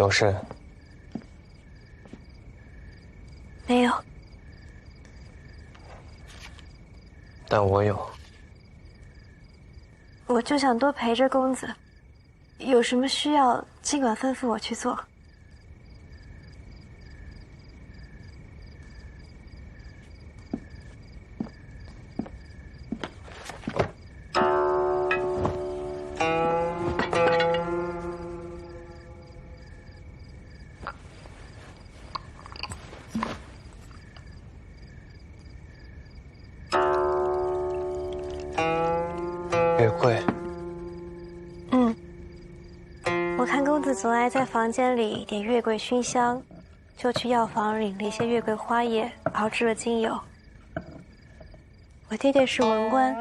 有事？没有。但我有。我就想多陪着公子，有什么需要尽管吩咐我去做。月桂。我看公子总爱在房间里点月桂熏香，就去药房领了一些月桂花叶，熬制了精油。我爹爹是文官，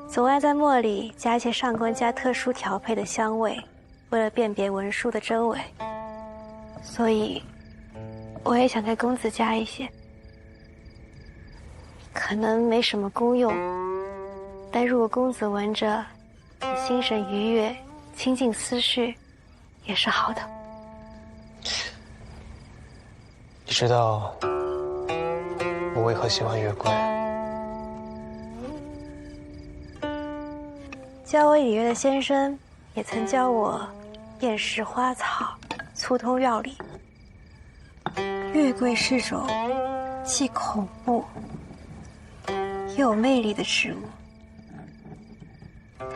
总爱在末里加一些上官家特殊调配的香味，为了辨别文书的真伪。所以，我也想给公子加一些。可能没什么功用，但如果公子闻着，心神愉悦，清静思绪，也是好的。你知道我为何喜欢月桂？教我礼乐的先生也曾教我辨识花草，粗通药理。月桂是种既恐怖又有魅力的植物，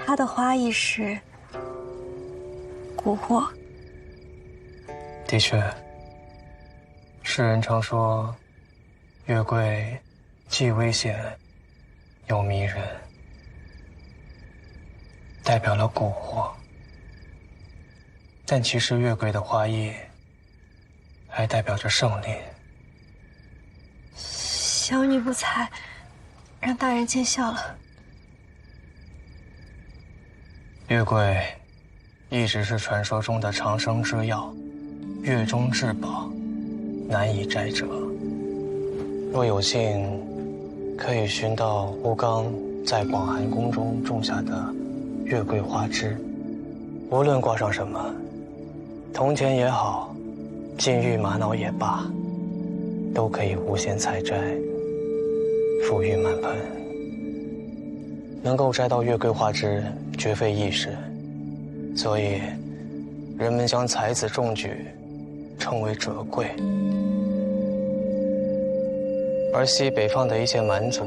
它的花意是蛊惑。的确，世人常说，月桂既危险又迷人，代表了蛊惑。但其实月桂的花意还代表着胜利。小女不才，让大人见笑了。月桂一直是传说中的长生之药，月中至宝，难以摘折。若有幸，可以寻到吴刚在广寒宫中种下的月桂花枝，无论挂上什么，铜钱也好，金玉玛瑙也罢，都可以无限采摘，馥郁满盆。能够摘到月桂花枝，绝非易事，所以人们将才子中举称为折桂。而西北方的一些蛮族，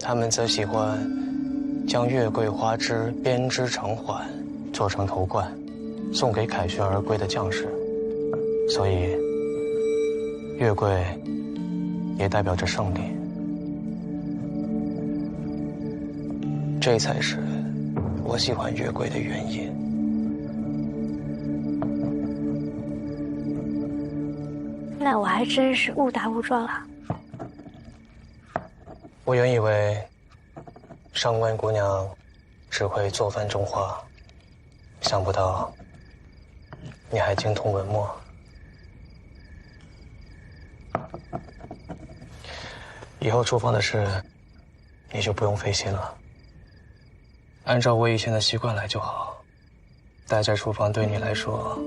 他们则喜欢将月桂花枝编织成环，做成头冠，送给凯旋而归的将士。所以，月桂也代表着胜利。这才是我喜欢月桂的原因。那我还真是误打误撞了。我原以为上官姑娘只会做饭种花，想不到你还精通文墨。以后厨房的事你就不用费心了，按照我以前的习惯来就好。待在厨房对你来说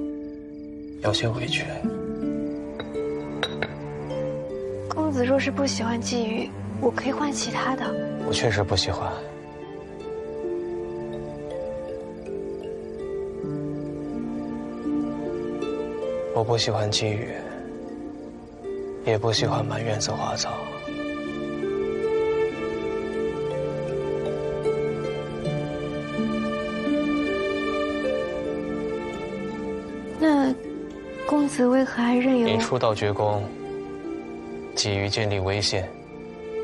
有些委屈。公子若是不喜欢鲫鱼，我可以换其他的。我确实不喜欢。我不喜欢鲫鱼，也不喜欢满院子花草。那公子为何还任由你初到绝宫，急于建立威信，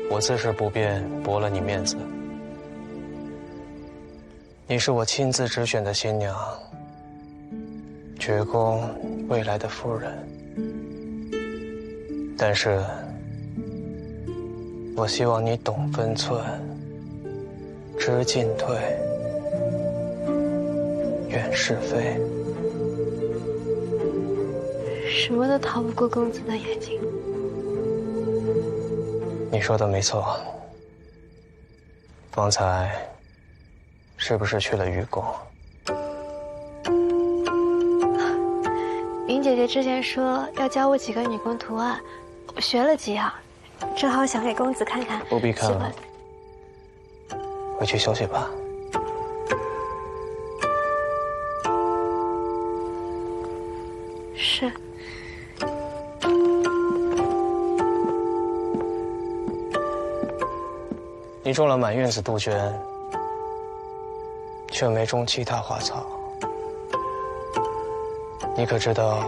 我自是不便驳了你面子。你是我亲自指选的新娘，绝宫未来的夫人。但是，我希望你懂分寸，知进退，远是非。什么都逃不过公子的眼睛。你说的没错。方才是不是去了愚公？云姐姐之前说要教我几个女工图案，我学了几样，正好想给公子看看。不必看了，回去休息吧。是。你种了满院子杜鹃，却没种其他花草。你可知道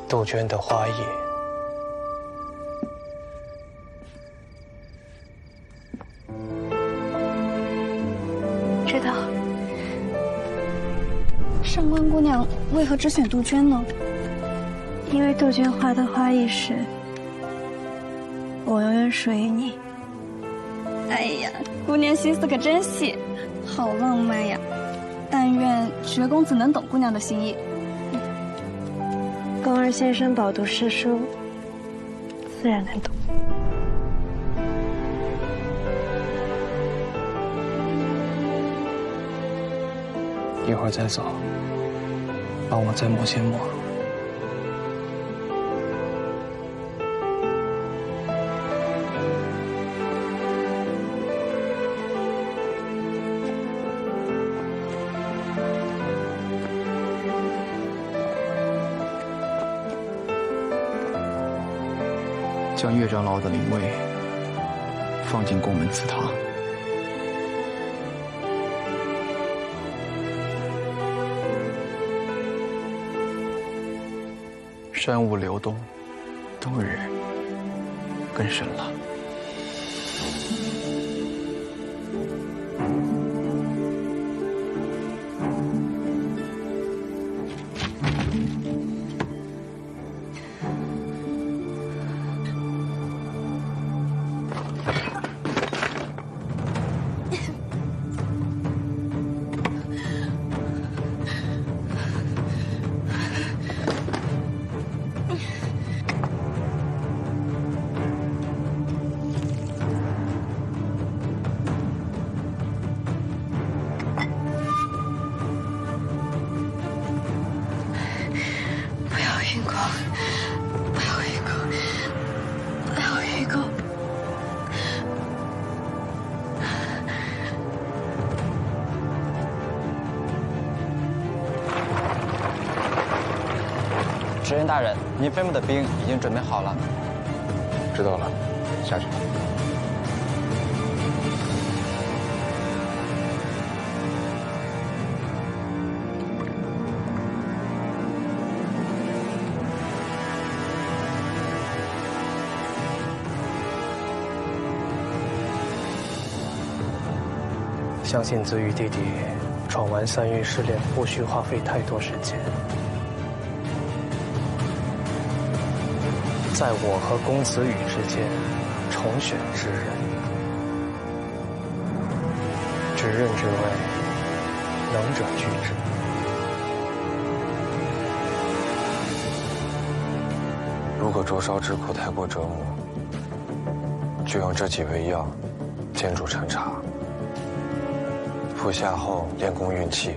杜鹃的花叶？知道。上官姑娘为何只选杜鹃呢？因为杜鹃花的花艺时，我永远属于你。哎呀，姑娘心思可真细，好浪漫呀！但愿学公子能懂姑娘的心意。宫二先生饱读诗书，自然能懂。一会儿再走，帮我再抹些墨。将岳长老的灵位放进宫门祠堂。山雾流动，冬日更深了。执人大人，您飞牧的兵已经准备好了。知道了，下去。相信子羽弟弟闯完3域试炼，不需花费太多时间。在我和公子羽之间重选之人，执刃之位，能者居之。如果灼烧之苦太过折磨，就用这几味药煎煮成茶，服下后练功运气。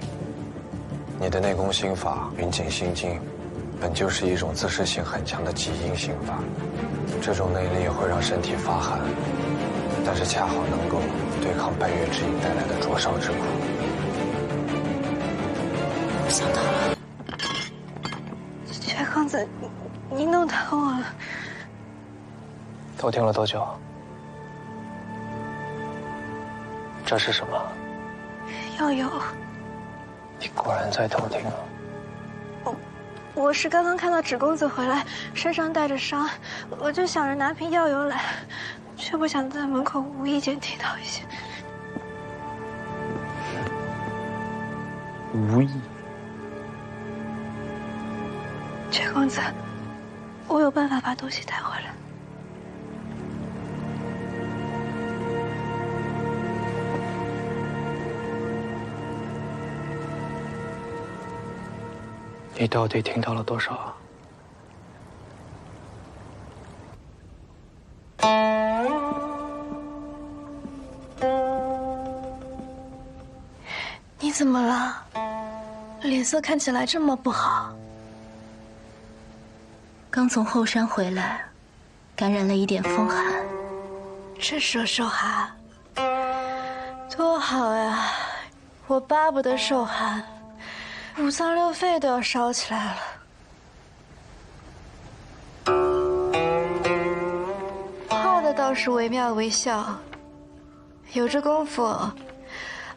你的内功心法云锦心经，本就是一种自噬性很强的极阴心法，这种内力会让身体发寒，但是恰好能够对抗半月之影带来的灼烧之苦。我想到了，薛公子，你弄疼我了。偷听了多久？这是什么？药油。你果然在偷听啊！我是刚刚看到芷公子回来，身上带着伤，我就想着拿瓶药油来，却不想在门口无意间听到一些。无意。薛公子，我有办法把东西带回来。你到底听到了多少？你怎么了？脸色看起来这么不好。刚从后山回来，感染了一点风寒。这时受寒，多好呀！我巴不得受寒，五脏六肺都要烧起来了。画的倒是惟妙惟肖，有这功夫，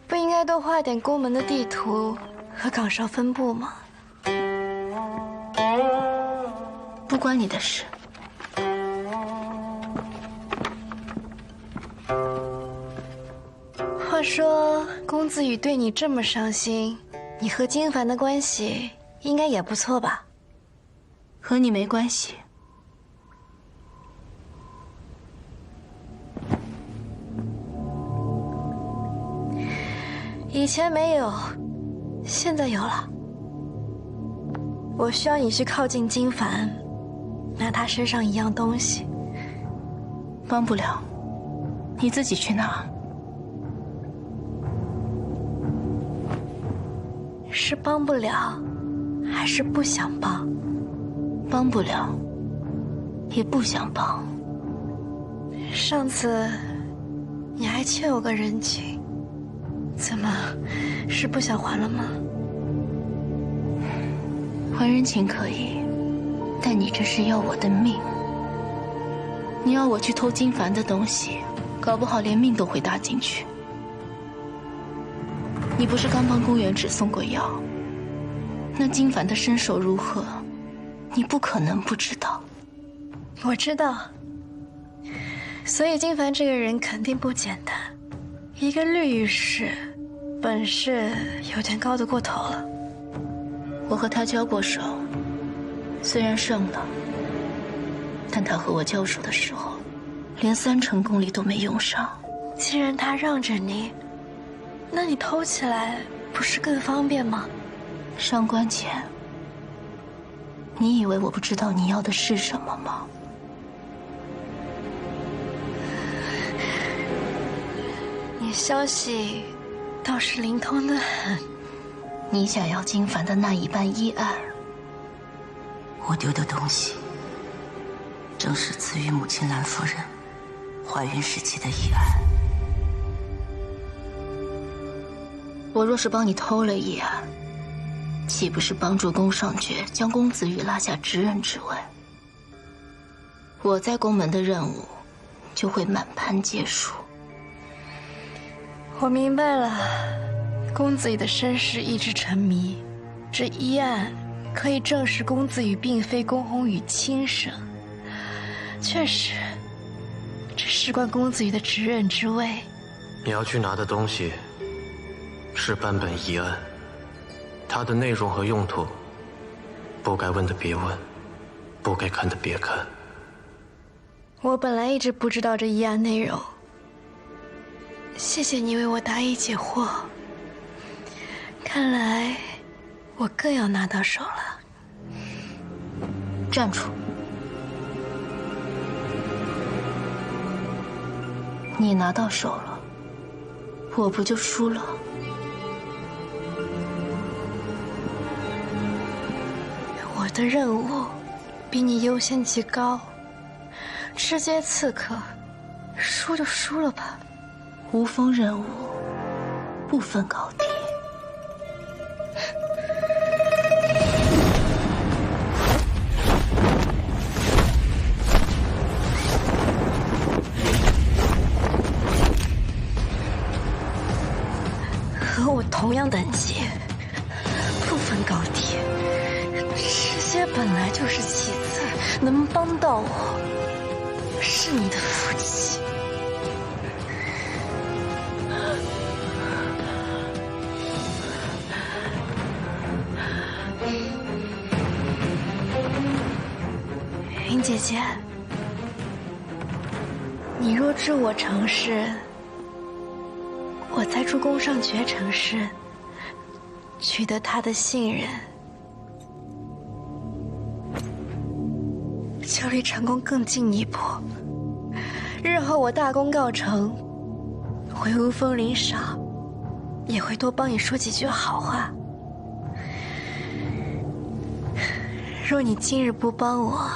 不应该多画点宫门的地图和岗哨分布吗？不关你的事。话说，公子羽对你这么上心，你和金凡的关系应该也不错吧？和你没关系。以前没有，现在有了。我需要你去靠近金凡，拿他身上一样东西。帮不了，你自己去拿。是帮不了，还是不想帮？帮不了，也不想帮。上次你还欠我个人情，怎么是不想还了吗？还人情可以，但你这是要我的命。你要我去偷金凡的东西，搞不好连命都会搭进去。你不是刚帮公园只送过药？那金凡的身手如何，你不可能不知道。我知道，所以金凡这个人肯定不简单，一个律师，本事有点高得过头了。我和他交过手，虽然胜了，但他和我交手的时候，连30%功力都没用上。既然他让着你，那你偷起来不是更方便吗？上官浅，你以为我不知道你要的是什么吗？你消息倒是灵通的很。你想要金凡的那一半1案，我丢的东西，正是赐予母亲兰夫人怀孕时期的遗案。我若是帮你偷了1案，岂不是帮助宫上爵将公子羽拉下执刃之位？我在宫门的任务就会满盘皆输。我明白了，公子羽的身世一直沉迷，这1案可以证实公子羽并非宫红羽亲生。确实，这事关公子羽的执刃之位。你要去拿的东西是版本遗案，它的内容和用途，不该问的别问，不该看的别看。我本来一直不知道这1案内容，谢谢你为我答疑解惑。看来我更要拿到手了。站住！你拿到手了，我不就输了？我的任务比你优先级高，直接刺客，输就输了吧。无锋任务，不分高低。和我同样等级，不分高低。这些本来就是其次，能帮到我，是你的福气。云姐姐，你若助我成事，我再助宫上爵成事，取得他的信任，就离成功更进一步。日后我大功告成，回乌风林赏，也会多帮你说几句好话。若你今日不帮我，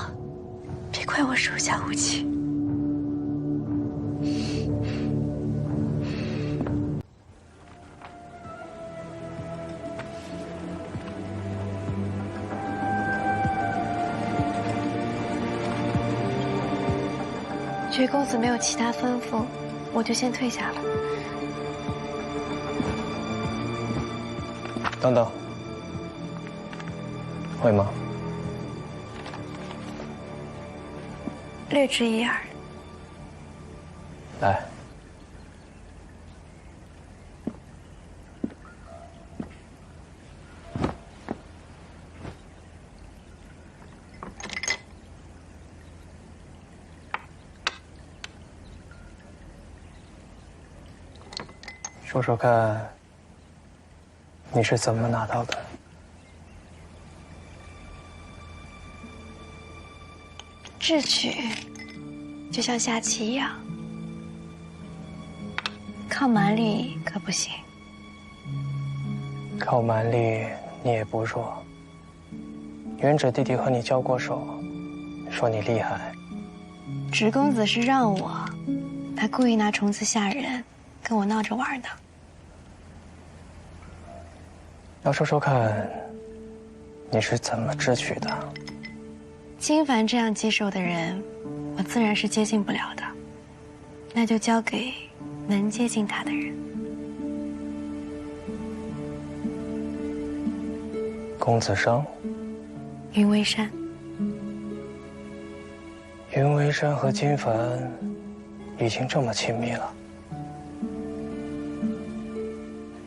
别怪我手下无情。觉公子没有其他吩咐，我就先退下了。等等，会吗？略知一二。来，说说看，你是怎么拿到的？智取就像下棋一样，靠蛮力可不行。靠蛮力你也不弱。元轸弟弟和你交过手，说你厉害。直公子是让我，他故意拿虫子吓人，跟我闹着玩呢。要说说看，你是怎么智取的？金凡这样棘手的人，我自然是接近不了的，那就交给能接近他的人。公子商，云微山，云微山和金凡已经这么亲密了，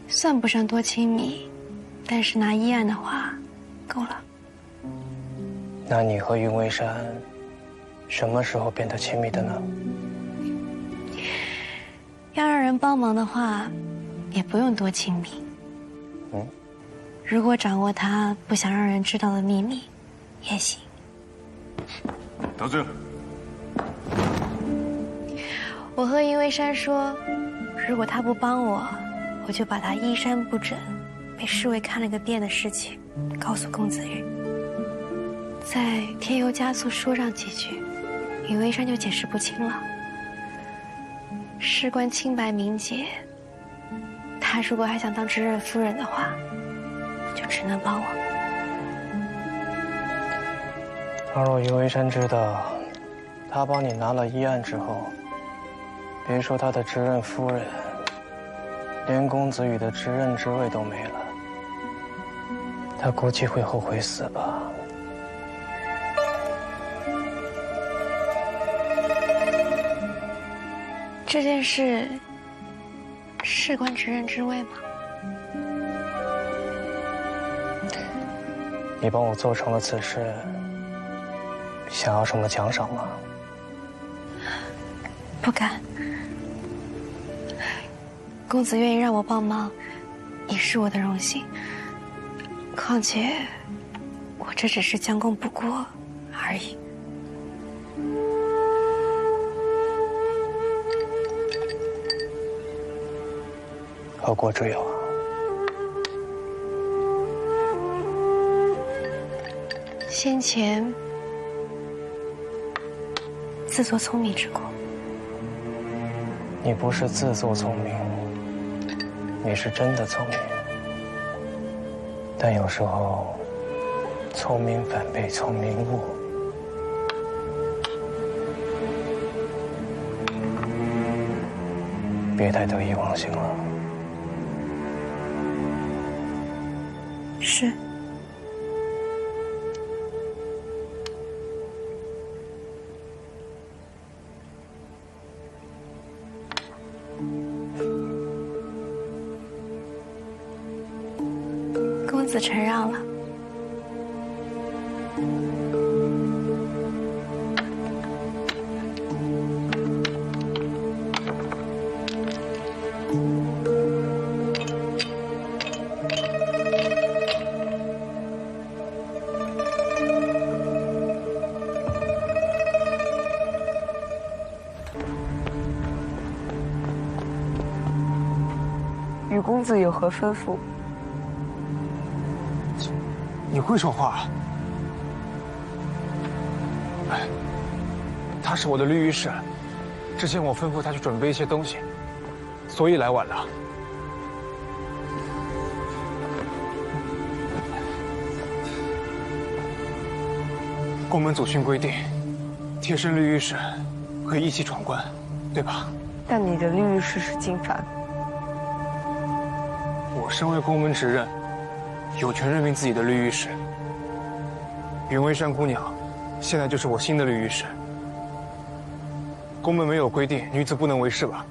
算不上多亲密，但是拿一案的话，够了。那你和云微山什么时候变得亲密的呢？要让人帮忙的话，也不用多亲密。如果掌握他不想让人知道的秘密，也行。得罪。我和云微山说，如果他不帮我，我就把他衣衫不整、被侍卫看了个遍的事情告诉公子羽，再添油加醋说上几句，云微山就解释不清了。事关清白明洁，他如果还想当知任夫人的话，就只能帮我。倘若云微山知道，他帮你拿了一案之后，别说他的知任夫人，连公子羽的知任之位都没了，他估计会后悔死吧。这件事事关知任之位吗？你帮我做成了此事，想要什么奖赏吗？不敢。公子愿意让我帮忙，也是我的荣幸。况且，我这只是将功补过而已。何国之有啊？先前自作聪明之过。你不是自作聪明，你是真的聪明。但有时候，聪明反被聪明误。别太得意忘形了。是。公子承让了。与公子有何吩咐？你会说话？哎，他是我的绿御史，之前我吩咐他去准备一些东西，所以来晚了。宫门祖训规定，贴身绿御史可以一起闯关，对吧？但你的绿御史是金凡，我身为宫门执任，有权任命自己的绿御史。云微山姑娘，现在就是我新的绿御史。宫门没有规定女子不能为侍吧？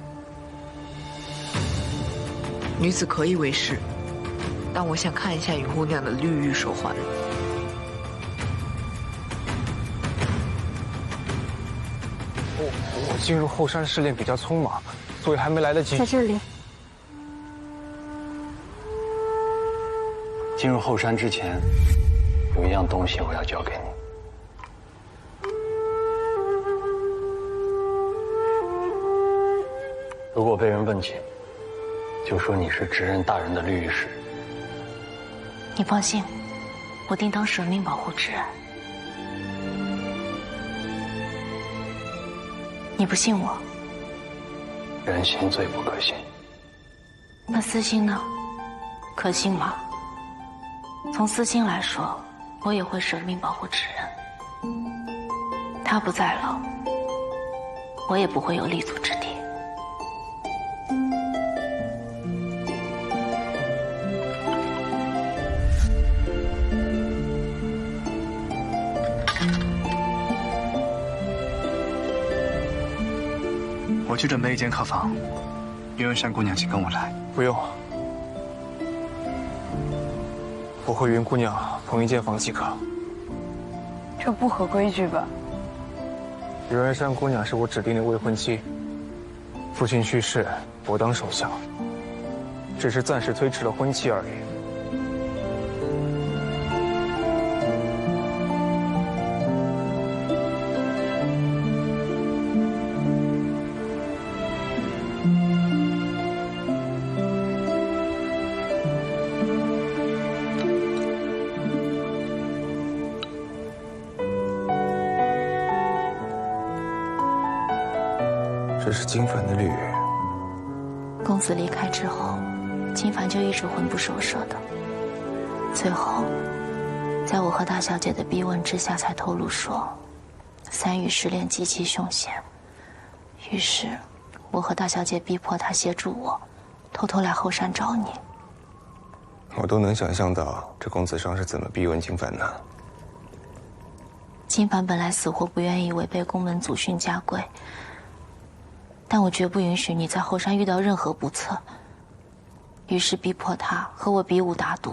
女子可以为侍，但我想看一下云姑娘的绿玉手环。我进入后山试炼比较匆忙，所以还没来得及。在这里。进入后山之前，有一样东西我要交给你。如果被人问起，就说你是执任大人的绿御史。你放心，我定当舍命保护执人。你不信我？人心最不可信。那私心呢？可信吗？从私心来说，我也会舍命保护执人。他不在了，我也不会有立足之地。我去准备一间客房，云文山姑娘，请跟我来。不用，我和云姑娘同一间房即可。这不合规矩吧？云文山姑娘是我指定的未婚妻，父亲去世，我当首相，只是暂时推迟了婚期而已。这是金凡的绿玉。公子离开之后，金凡就一直魂不守舍的。最后，在我和大小姐的逼问之下，才透露说三羽失恋极其凶险。于是，我和大小姐逼迫他协助我，偷偷来后山找你。我都能想象到这公子上是怎么逼问金凡的。金凡本来死活不愿意违背宫门祖训家规。但我绝不允许你在后山遇到任何不测，于是逼迫他和我比武打赌，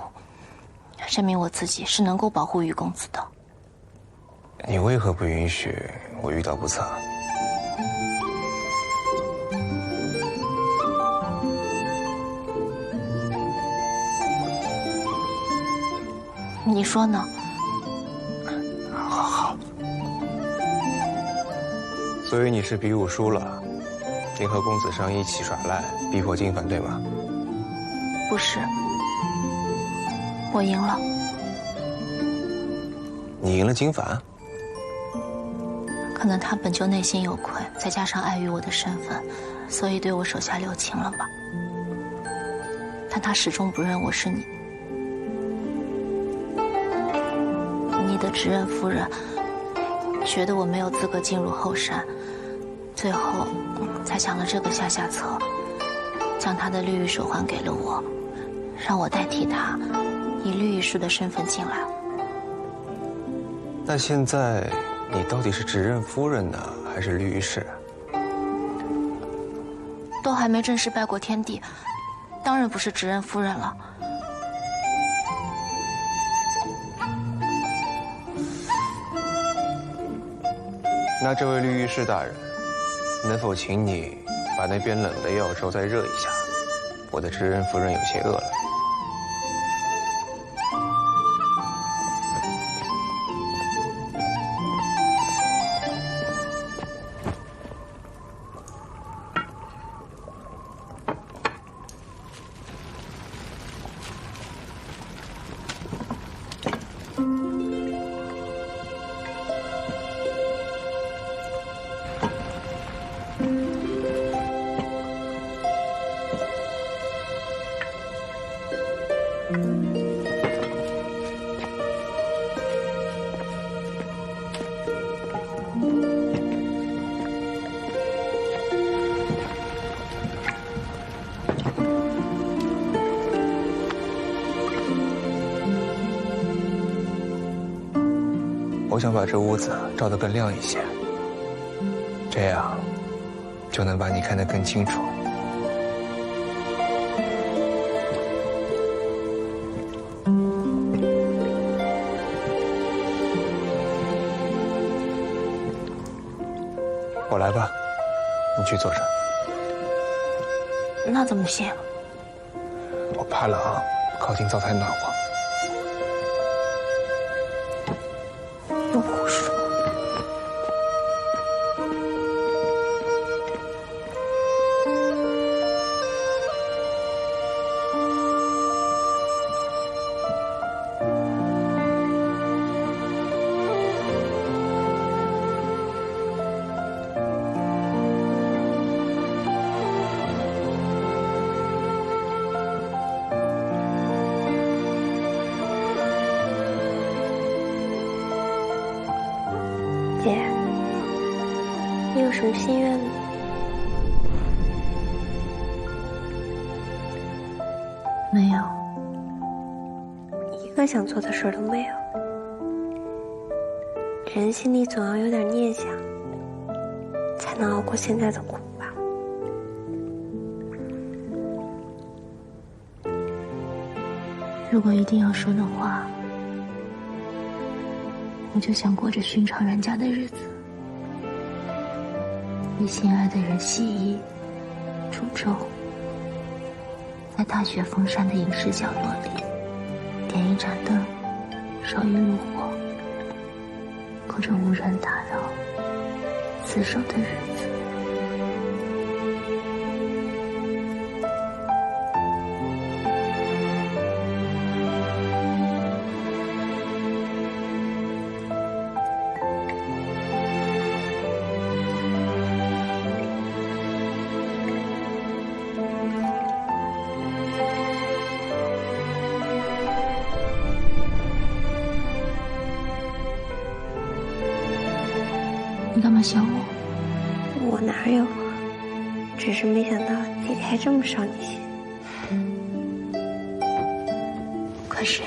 证明我自己是能够保护于公子的。你为何不允许我遇到不测？你说呢？好。所以你是比武输了，并和公子上一起耍赖，逼迫金凡，对吗？不是，我赢了。你赢了金凡？可能他本就内心有愧，再加上碍于我的身份，所以对我手下留情了吧。但他始终不认我是你的执任夫人，觉得我没有资格进入后山，最后才想了这个下策，将他的绿玉手环给了我，让我代替他以绿玉术的身份进来。那现在你到底是执任夫人呢，还是绿玉氏？都还没正式拜过天地，当然不是执任夫人了。那这位绿玉氏大人，能否请你把那边冷的药粥再热一下？我的执任夫人有些饿了。想把这屋子照得更亮一些，这样就能把你看得更清楚。我来吧，你去坐着。那怎么行？我怕冷，靠近灶台暖和。又胡说！姐，你有什么心愿吗？没有，一个想做的事都没有。人心里总要有点念想，才能熬过现在的苦吧。如果一定要说的话，我就想过着寻常人家的日子，与心爱的人洗衣、煮粥，在大雪封山的隐士角落里，点一盏灯，烧一炉火，过着无人打扰、厮守的日子。你干嘛想我？我哪有啊？只是没想到姐姐还这么伤你心。可是，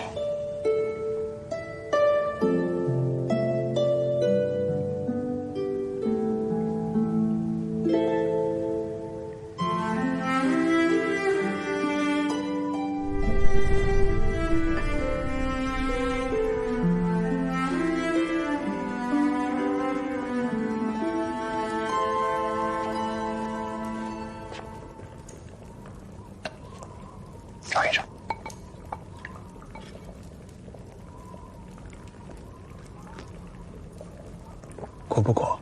等一着。过不过？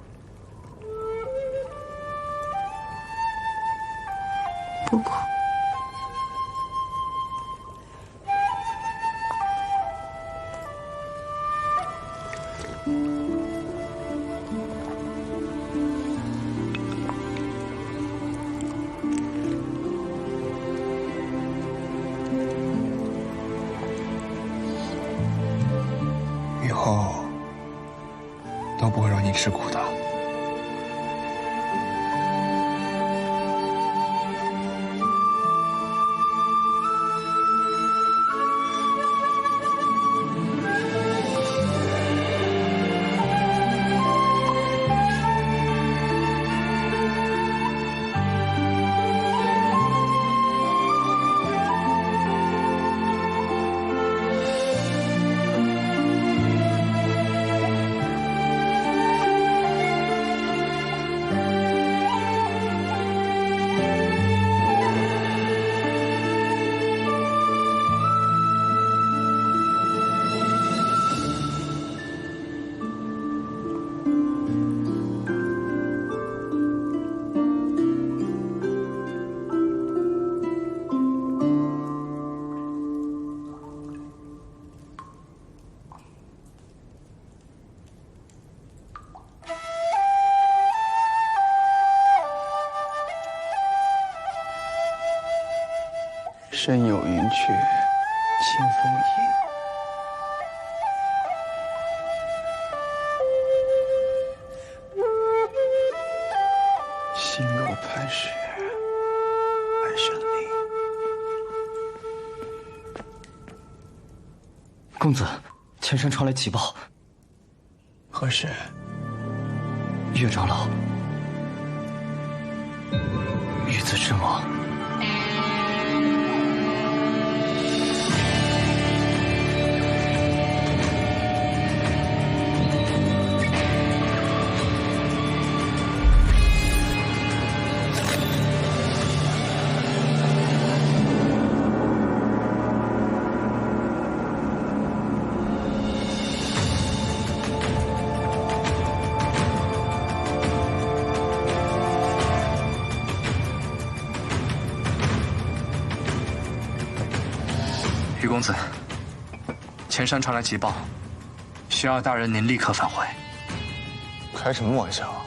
不过。以后都不会让你吃苦的。身有云雀，清风吟。心若磐石，安身立。公子，前山传来急报，何事？岳长老，玉子之魔。于公子，前山传来急报，需要大人您立刻返回。开什么玩笑？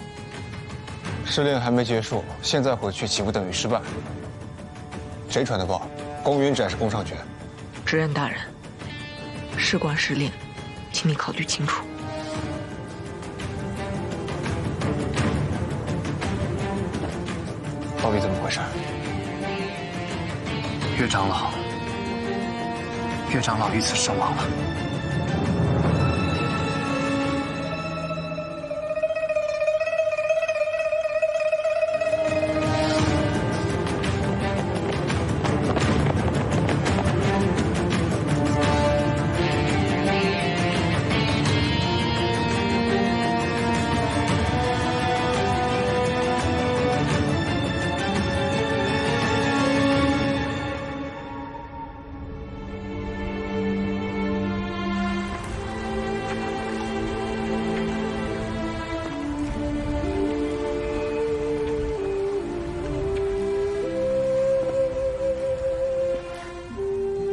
试炼还没结束，现在回去岂不等于失败？谁传的报？宫云指还是宫上决？执刃大人，事关试炼，请你考虑清楚。到底怎么回事？岳长老。岳长老遇刺身亡了。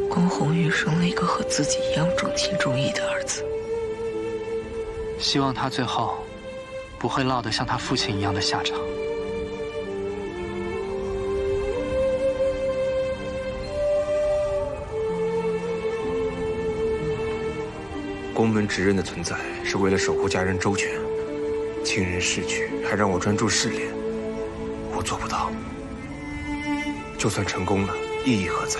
宫红玉生了一个和自己一样重情重义的儿子，希望他最后不会落得像他父亲一样的下场。宫门执刃的存在是为了守护家人周全，亲人逝去还让我专注试炼，我做不到。就算成功了，意义何在？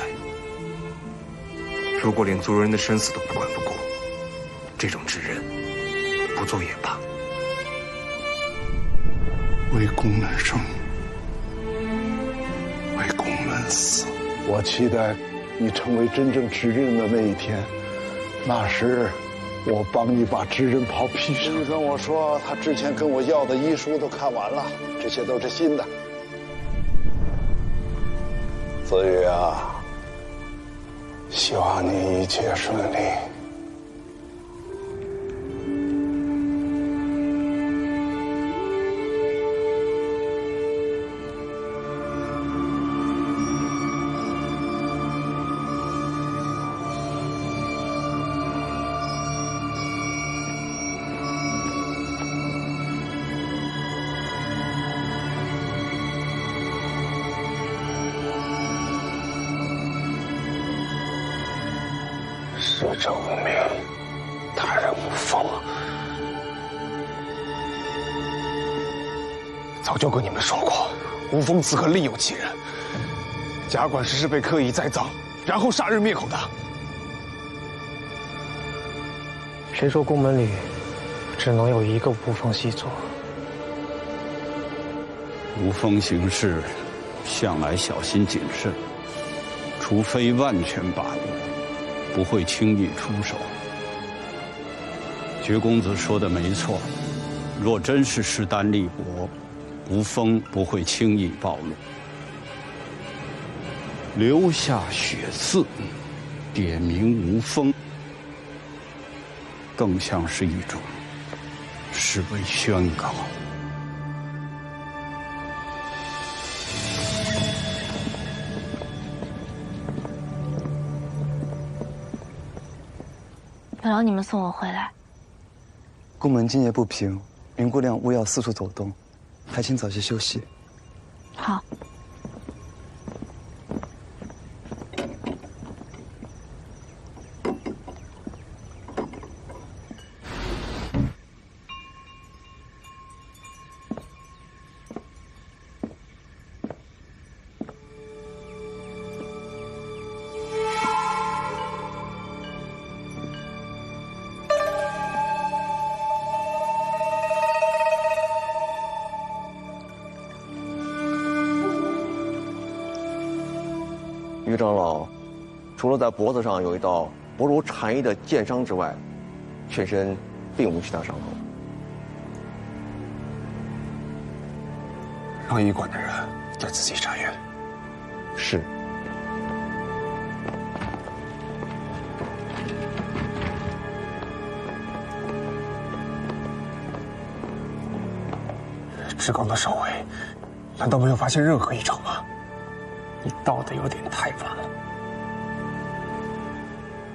如果连族人的生死都不管不顾，这种执刃不做也罢。为宫门生，为宫门死。我期待你成为真正执刃的那一天，那时我帮你把执刃袍披上。你跟我说，他之前跟我要的医书都看完了，这些都是新的。子羽啊，希望你一切顺利。逝者无名，他人无风。早就跟你们说过，无风此刻另有其人。贾管事是被刻意栽赃，然后杀人灭口的。谁说宫门里只能有一个无风细作？无风行事，向来小心谨慎，除非万全把握，不会轻易出手。绝公子说的没错，若真是势单力薄，无风不会轻易暴露。留下血字，点名无风，更像是一种示威宣告。有劳你们送我回来。宫门今夜不平，云姑娘勿要四处走动，还请早些休息。好。岳长老除了在脖子上有一道薄如蝉翼的剑伤之外，全身并无其他伤口。让医馆的人再仔细查验。是。志刚的手尾，难道没有发现任何异常吗？你到的有点太晚了。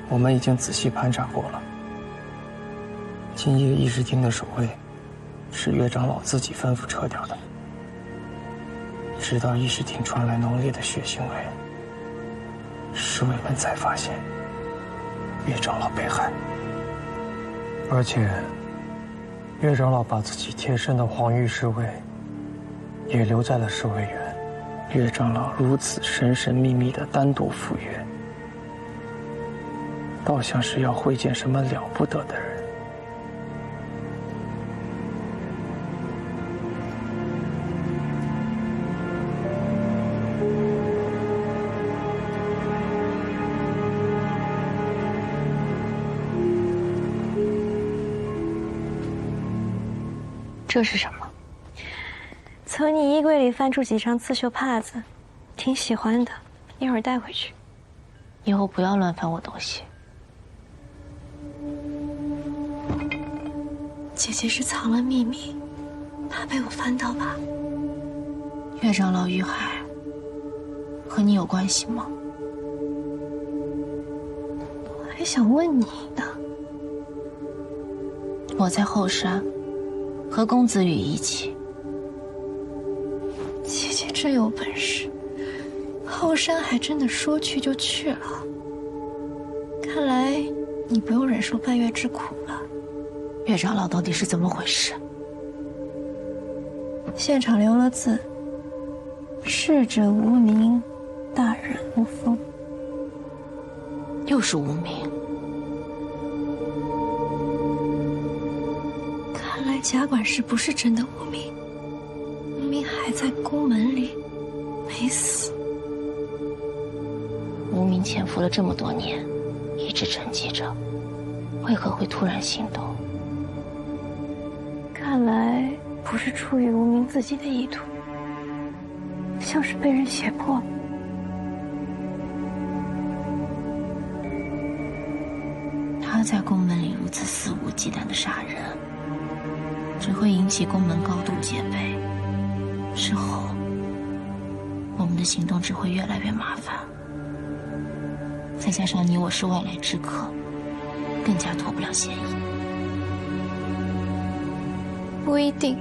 我们已经仔细盘查过了。今夜议事厅的守卫，是岳长老自己吩咐撤掉的。直到议事厅传来浓烈的血腥味，侍卫们才发现岳长老被害。而且，岳长老把自己贴身的黄玉侍卫也留在了侍卫园。岳长老如此神神秘秘地单独赴约，倒像是要会见什么了不得的人。这是什么？从你衣柜里翻出几张刺绣帕子，挺喜欢的，一会儿带回去。以后不要乱翻我东西。姐姐是藏了秘密，怕被我翻到吧？岳长老遇害，和你有关系吗？我还想问你呢。我在后山和公子羽一起。姐姐真有本事，后山还真的说去就去了。看来你不用忍受半月之苦了。岳长老到底是怎么回事？现场留了字：逝者无名，大人无风。又是无名。看来贾管事不是真的无名。无名还在宫门里，没死。无名潜伏了这么多年，一直沉寂着，为何会突然行动？看来不是出于无名自己的意图，像是被人胁迫。他在宫门里如此肆无忌惮的杀人，只会引起宫门高度戒备。之后，我们的行动只会越来越麻烦。再加上你我是外来之客，更加脱不了嫌疑。不一定，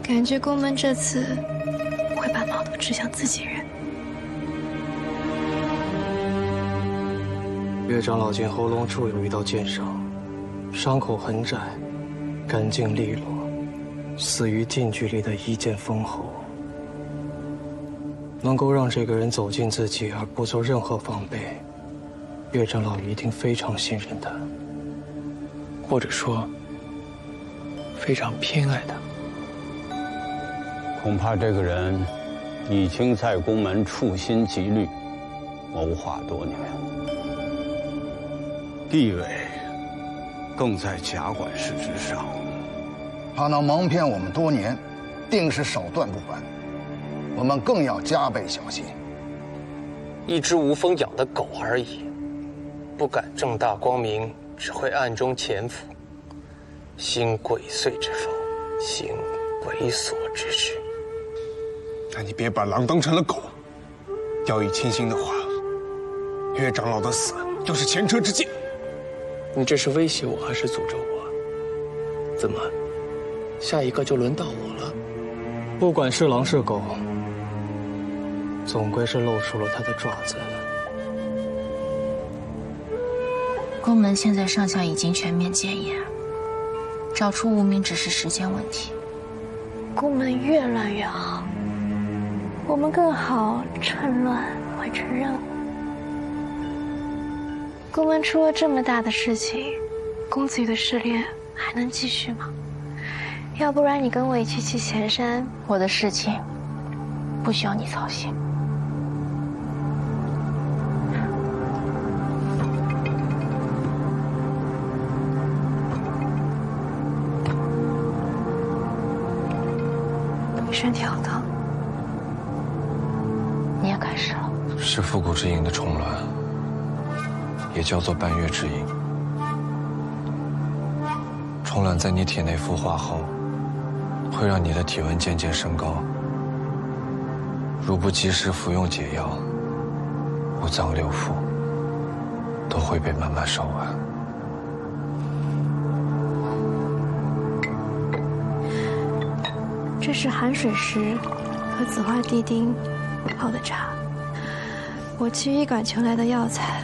感觉宫门这次会把矛头指向自己人。岳长老见喉咙处有一道剑伤，伤口很窄，干净利落，似于近距离的一剑封喉。能够让这个人走近自己而不做任何防备，岳长老一定非常信任他，或者说非常偏爱他。恐怕这个人已经在宫门处心积虑，谋划多年，地位更在贾管事之上。他能蒙骗我们多年，定是手段不凡，我们更要加倍小心。一只无风养的狗而已，不敢正大光明，只会暗中潜伏，兴鬼祟之风，行猥琐之事。那你别把狼当成了狗。掉以轻心的话，岳长老的死就是前车之鉴。你这是威胁我还是诅咒我？怎么，下一个就轮到我了？不管是狼是狗，总归是露出了他的爪子。宫门现在上下已经全面戒严，找出无名只是时间问题。宫门越乱越好，我们更好趁乱完成任务。宫门出了这么大的事情，公子羽的试炼还能继续吗？要不然你跟我一起去前山，我的事情不需要你操心。你身体好烫。你也开始了。是复古之影的重峦，也叫做半月之影。重峦在你体内孵化后，会让你的体温渐渐升高。如不及时服用解药，五脏六腑都会被慢慢烧完。这是寒水石和紫花地丁泡的茶，我去医馆求来的药材，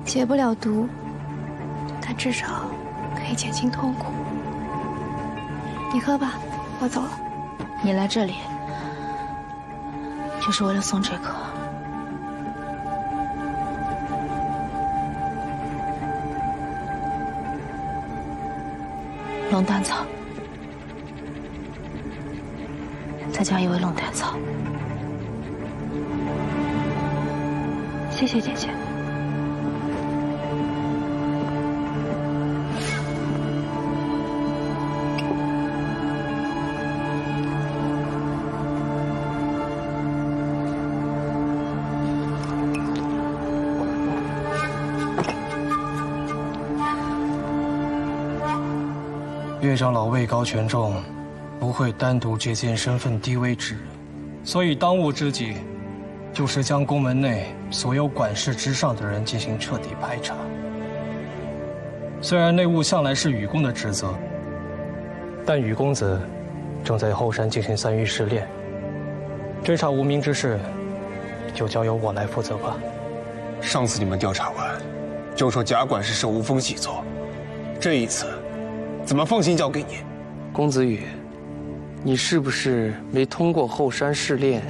解不了毒，但至少可以减轻痛苦。你喝吧，我走了。你来这里，就是为了送这个。龙胆草，再加一味龙胆草。谢谢姐姐。岳长老位高权重，不会单独接见身份低微之人，所以当务之急就是将宫门内所有管事之上的人进行彻底排查。虽然内务向来是禹公的职责，但禹公子正在后山进行3域试炼，追查无名之事，就交由我来负责吧。上次你们调查完，就说贾管事是无风细作，这一次怎么放心交给你？公子羽，你是不是没通过后山试炼，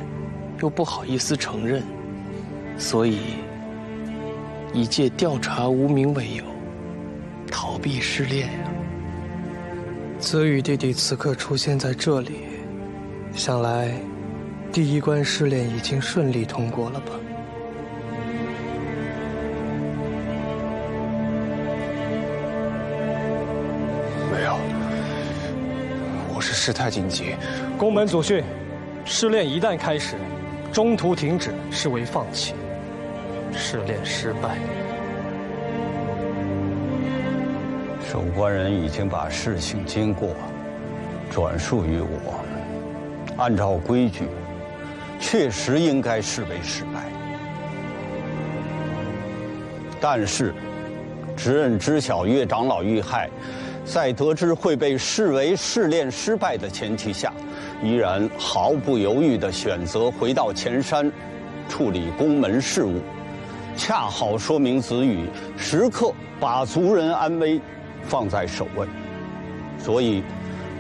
又不好意思承认，所以以借调查无名为由，逃避试炼呀？泽宇弟弟此刻出现在这里，想来第一关试炼已经顺利通过了吧？没有，我是事态紧急。宫门祖训，试炼一旦开始，中途停止视为放弃，试炼失败。守关人已经把事情经过转述于我，按照规矩，确实应该视为失败。但是，执刃知晓岳长老遇害，在得知会被视为试炼失败的前提下，依然毫不犹豫地选择回到前山，处理宫门事务，恰好说明子羽时刻把族人安危放在首位。所以，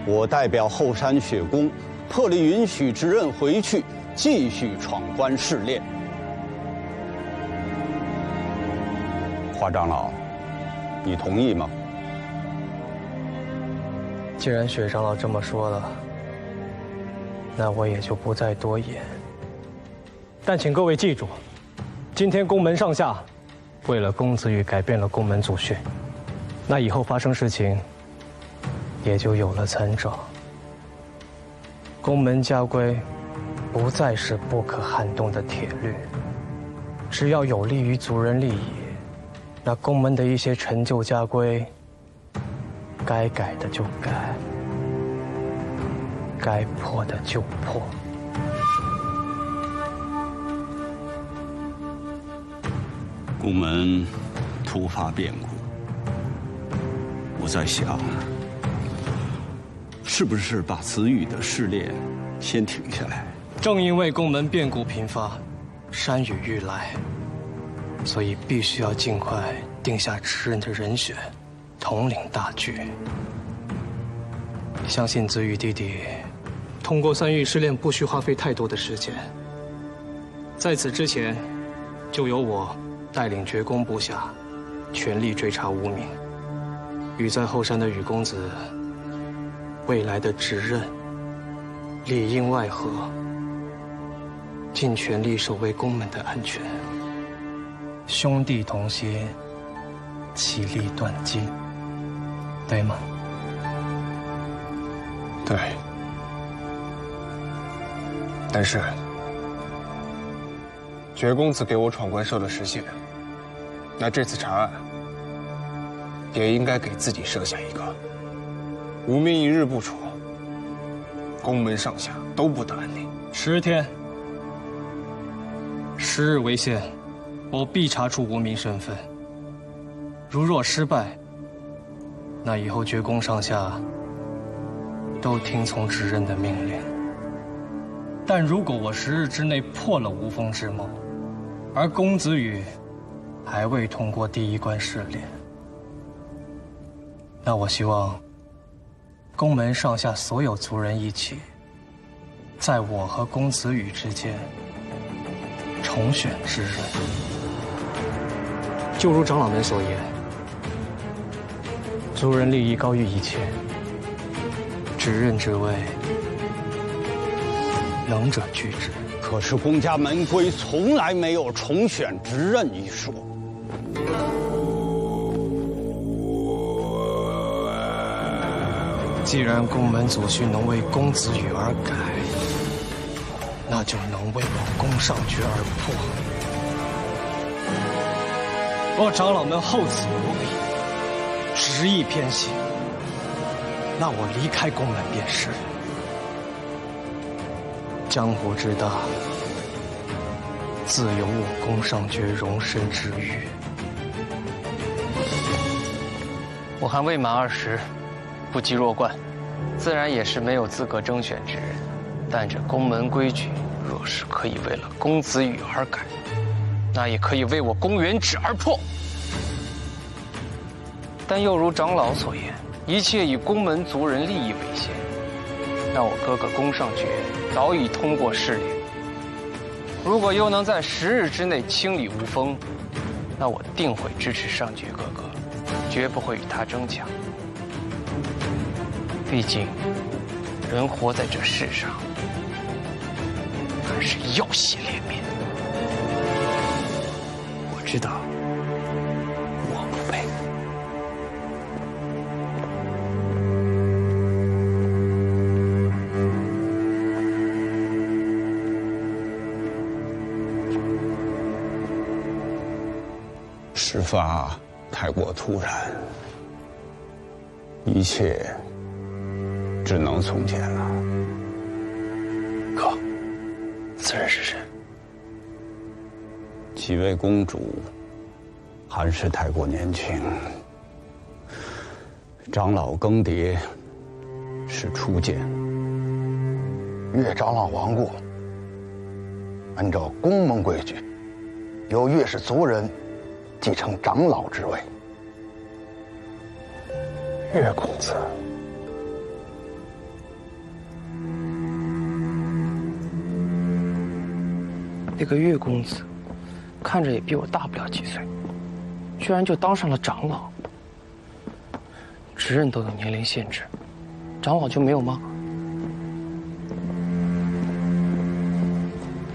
我代表后山雪宫，破例允许执刃回去，继续闯关试炼。华长老，你同意吗？既然雪长老这么说了，那我也就不再多言。但请各位记住，今天宫门上下为了公子羽改变了宫门祖训，那以后发生事情也就有了参照。宫门家规不再是不可撼动的铁律，只要有利于族人利益，那宫门的一些陈旧家规，该改的就改，该破的就破。宫门突发变故，我在想，是不是把子羽的试炼先停下来？正因为宫门变故频发，山雨欲来，所以必须要尽快定下执刃的人选，统领大局。相信子羽弟弟通过3域试炼不需花费太多的时间。在此之前，就由我带领绝宫部下，全力追查无名。与在后山的羽公子，未来的执刃，里应外合，尽全力守卫宫门的安全。兄弟同心，其利断金，对吗？对。但是，爵公子给我闯关设了时限，那这次查案也应该给自己设下一个。无名一日不除，宫门上下都不得安宁。10天，10日为限，我必查出无名身份。如若失败，那以后爵宫上下都听从执刃的命令。但如果我10日之内破了无风之谋，而公子羽还未通过第一关试炼，那我希望宫门上下所有族人一起，在我和公子羽之间重选执刃。就如长老们所言，族人利益高于一切，执刃之位，能者居之。可是公家门规从来没有重选执刃一说。既然宫门祖训能为公子羽而改，那就能为我宫上爵而破。若长老们厚此薄彼，执意偏心，那我离开宫门便是。江湖之大，自有我宫上爵容身之域。我还未满20，不及弱冠，自然也是没有资格征选之人。但这宫门规矩，若是可以为了公子羽而改，那也可以为我宫元旨而破。但又如长老所言，一切以宫门族人利益为先。但我哥哥宫上爵早已通过试炼，如果又能在10日之内清理无风，那我定会支持上爵哥哥，绝不会与他争抢。毕竟，人活在这世上，还是要洗脸面。我知道，我不配。事发太过突然，一切只能从简了。哥，此人是谁？几位公主还是太过年轻，长老更迭是初见。岳长老亡故，按照宫门规矩，由岳氏族人继承长老之位。岳公子，那个岳公子，看着也比我大不了几岁，居然就当上了长老。执刃都有年龄限制，长老就没有吗？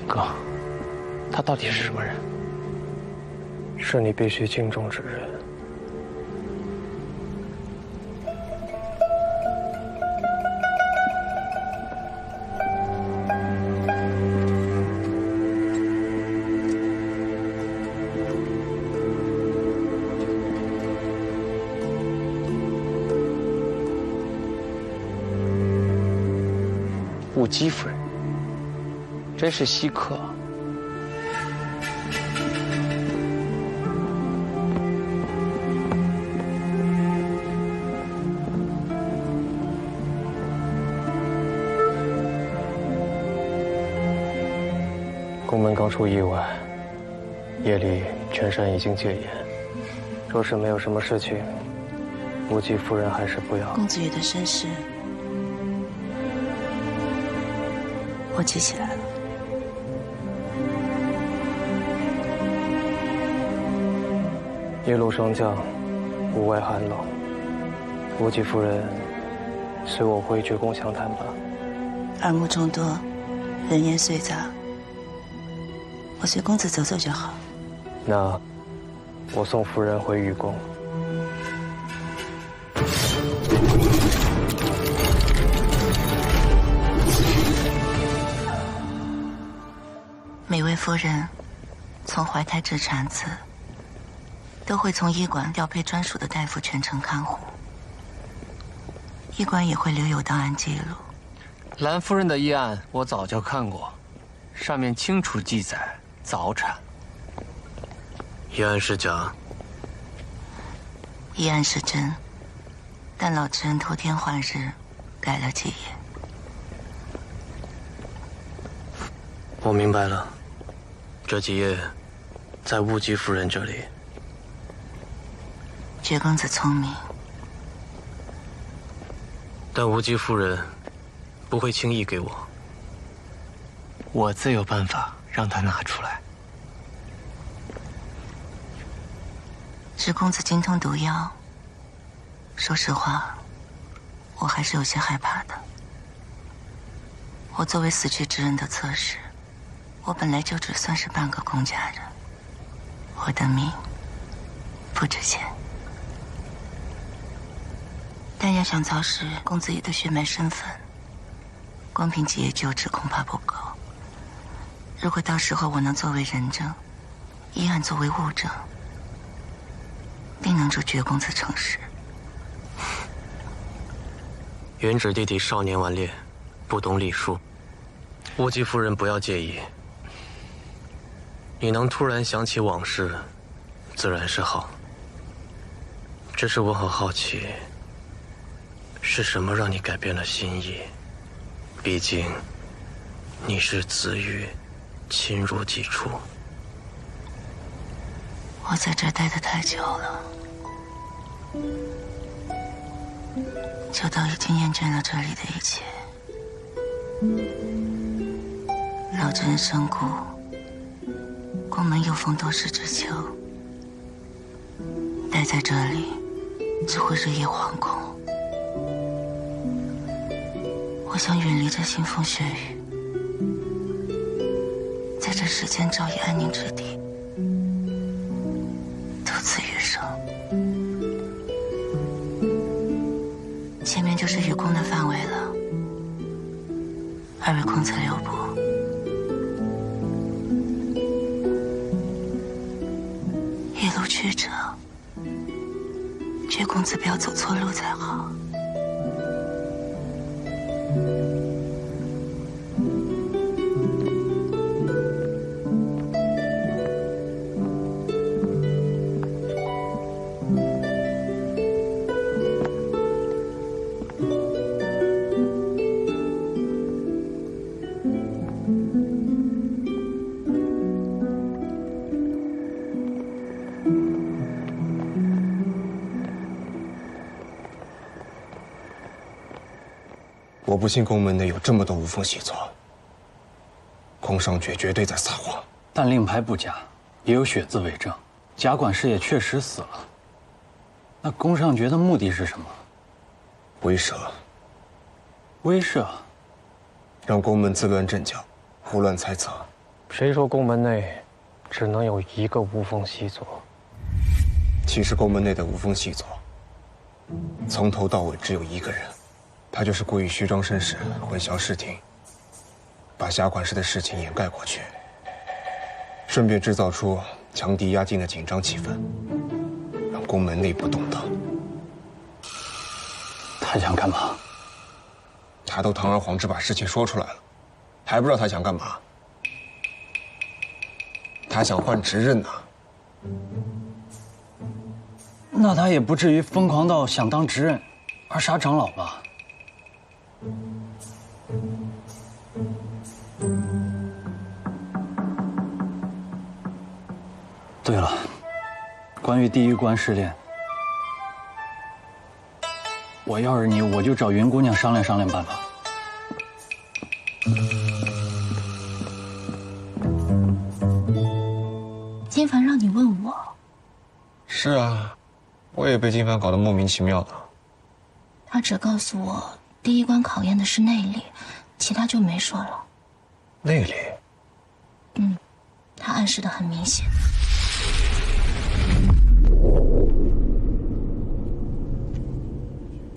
哥，他到底是什么人？是你必须敬重之人。雾姬夫人，真是稀客啊！宫门刚出意外，夜里全山已经戒严。若是没有什么事情，雾姬夫人还是不要。公子羽的身世，我记起来了。夜露霜降，屋外寒冷。雾姬夫人，随我回爵宫详谈吧。耳目众多，人烟碎杂，我随公子走走就好。那我送夫人回御宫。每位夫人从怀胎至产子，都会从医馆调配专属的大夫全程看护。医馆也会留有档案记录。兰夫人的医案我早就看过，上面清楚记载早产。医案是假？医案是真，但老知人偷天换日，改了几页。我明白了，这几页在乌姬夫人这里。绝公子聪明，但乌姬夫人不会轻易给我，我自有办法让她拿出来。知公子精通毒药，说实话，我还是有些害怕的。我作为死去之人的侧室，我本来就只算是半个公家人，我的命不值钱。但要想凿实公子爷的血脉身份，光凭几页旧纸恐怕不够。如果到时候我能作为人证，医案作为物证，定能助绝公子成事。原指弟弟少年顽劣，不懂礼数，乌姬夫人不要介意。你能突然想起往事，自然是好。只是我很好奇，是什么让你改变了心意？毕竟，你是子玉，亲如己出。我在这儿待得太久了，久到已经厌倦了这里的一切。老真身故，宫门又逢多事之秋，待在这里只会日夜惶恐。我想远离这腥风血雨，在这世间找一安宁之地，独自余生。前面就是雨宫的范围了，二位公子留步。一路曲折，绝公子不要走错路才好。我不信宫门内有这么多无风细作，宫上爵绝对在撒谎。但令牌不假，也有血字为证，贾管事也确实死了。那宫上爵的目的是什么？威慑。威慑？让宫门自乱阵脚，胡乱猜测。谁说宫门内只能有一个无风细作？其实宫门内的无风细作，从头到尾只有一个人。他就是故意虚张声势，混淆视听，把辖管事的事情掩盖过去，顺便制造出强敌压境的紧张气氛，让宫门内部动荡。他想干嘛？他都堂而皇之把事情说出来了，还不知道他想干嘛？他想换职任呢。那他也不至于疯狂到想当职任而杀长老吧？对了，关于第一关试炼，我要是你，我就找云姑娘商量商量办法。金凡让你问我。是啊，我也被金凡搞得莫名其妙的。他只告诉我第一关考验的是内力，其他就没说了。内力？嗯，他暗示的很明显。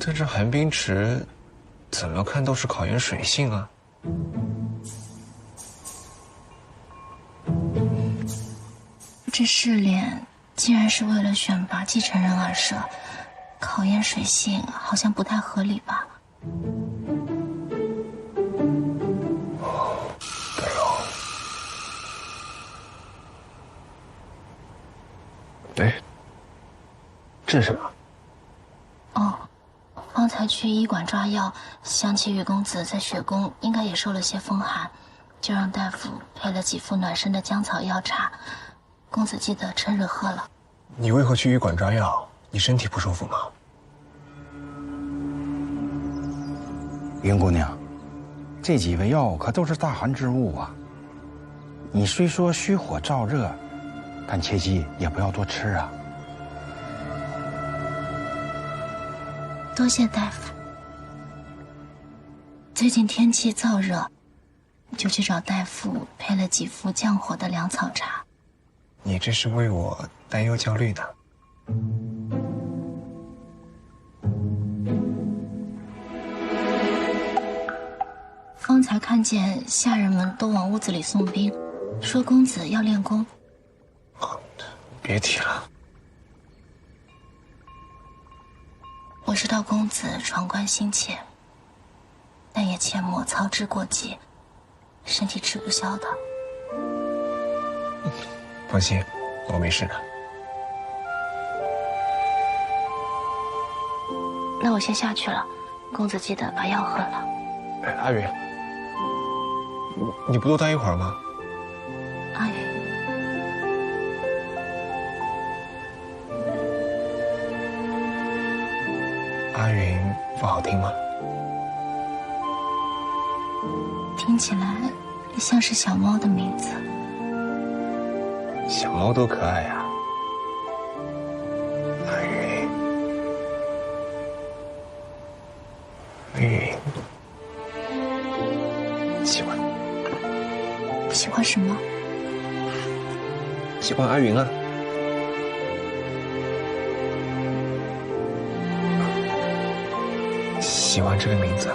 但这寒冰池，怎么看都是考验水性啊。这试炼既然是为了选拔继承人而设，考验水性好像不太合理吧？哎，这是什么？哦，方才去医馆抓药，想起雨公子在雪宫应该也受了些风寒，就让大夫配了几副暖身的姜草药茶。公子记得趁热喝了。你为何去医馆抓药？你身体不舒服吗？云姑娘，这几味药可都是大寒之物啊。你虽说虚火燥热，但切记也不要多吃啊。多谢大夫。最近天气燥热，就去找大夫配了几副降火的凉草茶。你这是为我担忧焦虑呢。方才看见下人们都往屋子里送兵，说公子要练功。别提了。我知道公子闯关心切，但也切莫操之过急，身体吃不消的。放心，我没事的。那我先下去了，公子记得把药喝了。哎，阿云，你不多待一会儿吗？阿云，阿云不好听吗？听起来像是小猫的名字。小猫多可爱呀！阿云，云，喜欢。喜欢什么？喜欢阿云啊。喜欢这个名字。